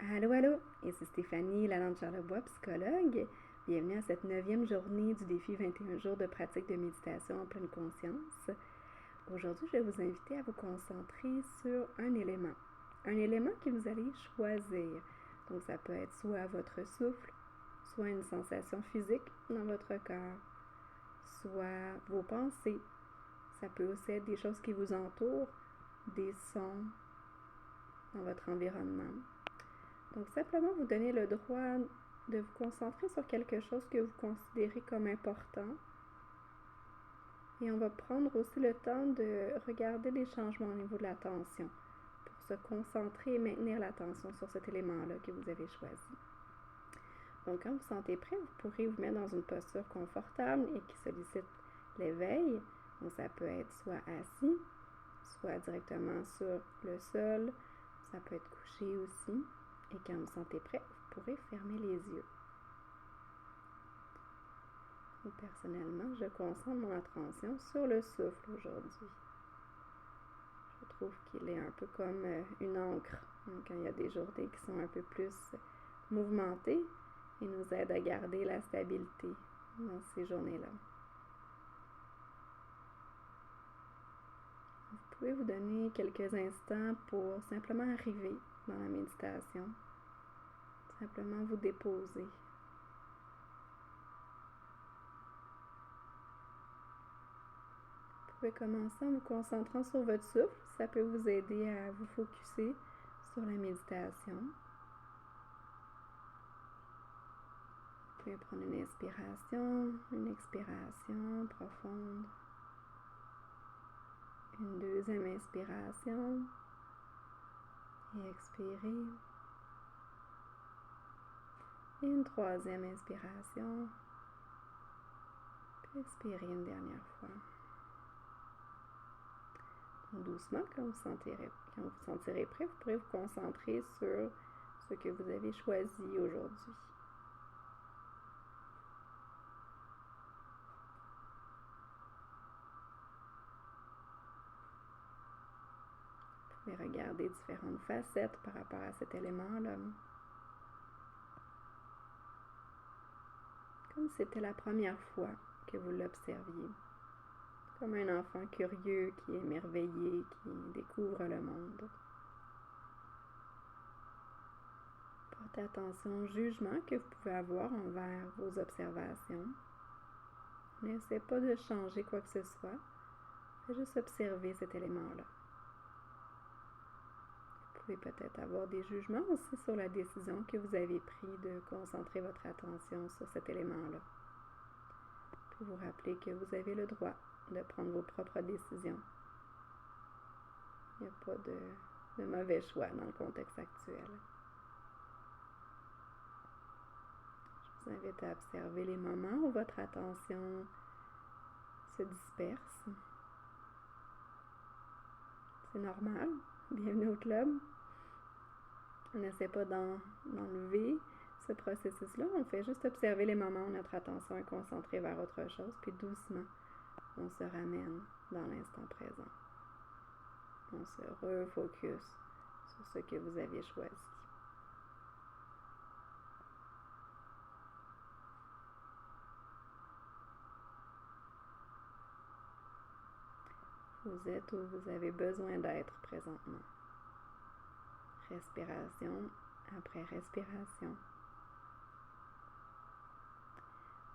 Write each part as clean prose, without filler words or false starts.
Allô, allô, ici Stéphanie Lalande-Charlebois, psychologue. Bienvenue à cette 9e journée du défi 21 jours de pratique de méditation en pleine conscience. Aujourd'hui, je vais vous inviter à vous concentrer sur un élément que vous allez choisir. Donc, ça peut être soit votre souffle, soit une sensation physique dans votre corps, soit vos pensées. Ça peut aussi être des choses qui vous entourent, des sons dans votre environnement. Donc, simplement vous donner le droit de vous concentrer sur quelque chose que vous considérez comme important. Et on va prendre aussi le temps de regarder les changements au niveau de l'attention pour se concentrer et maintenir l'attention sur cet élément-là que vous avez choisi. Donc, quand vous vous sentez prêt, vous pourrez vous mettre dans une posture confortable et qui sollicite l'éveil. Donc, ça peut être soit assis, soit directement sur le sol. Ça peut être couché aussi. Et quand vous vous sentez prêt, vous pourrez fermer les yeux. Et personnellement, je concentre mon attention sur le souffle aujourd'hui. Je trouve qu'il est un peu comme une encre. Donc, quand il y a des journées qui sont un peu plus mouvementées, il nous aide à garder la stabilité dans ces journées-là. Vous pouvez vous donner quelques instants pour simplement arriver dans la méditation. Simplement vous déposer. Vous pouvez commencer en vous concentrant sur votre souffle. Ça peut vous aider à vous focusser sur la méditation. Vous pouvez prendre une inspiration, une expiration profonde. Une deuxième inspiration. Et expirer. Et une troisième inspiration. Puis expirer une dernière fois. Donc, doucement, quand vous vous sentirez prêt, vous pourrez vous concentrer sur ce que vous avez choisi aujourd'hui. Vous pouvez regarder différentes facettes par rapport à cet élément-là. Comme si c'était la première fois que vous l'observiez. Comme un enfant curieux qui est émerveillé, qui découvre le monde. Portez attention au jugement que vous pouvez avoir envers vos observations. N'essayez pas de changer quoi que ce soit. Faites juste observer cet élément-là. Vous pouvez peut-être avoir des jugements aussi sur la décision que vous avez prise de concentrer votre attention sur cet élément-là. Puis vous rappeler que vous avez le droit de prendre vos propres décisions. Il n'y a pas de mauvais choix dans le contexte actuel. Je vous invite à observer les moments où votre attention se disperse. C'est normal. Bienvenue au club. On n'essaie pas d'enlever ce processus-là. On fait juste observer les moments où notre attention est concentrée vers autre chose, puis doucement, on se ramène dans l'instant présent. On se refocus sur ce que vous avez choisi. Vous êtes où vous avez besoin d'être présentement. Respiration après respiration.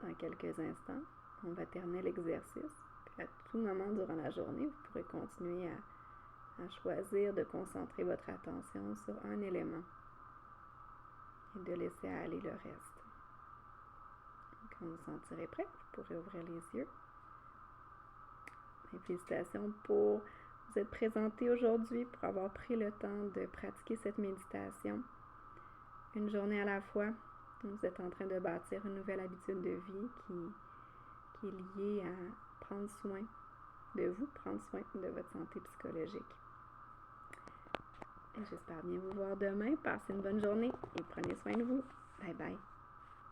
Dans quelques instants, on va terminer l'exercice. Puis à tout moment durant la journée, vous pourrez continuer à choisir de concentrer votre attention sur un élément et de laisser aller le reste. Quand vous vous sentirez prêt, vous pourrez ouvrir les yeux. Et félicitations pour vous être présenté aujourd'hui, pour avoir pris le temps de pratiquer cette méditation. Une journée à la fois, vous êtes en train de bâtir une nouvelle habitude de vie qui est liée à prendre soin de vous, prendre soin de votre santé psychologique. Et j'espère bien vous voir demain. Passez une bonne journée et prenez soin de vous. Bye bye.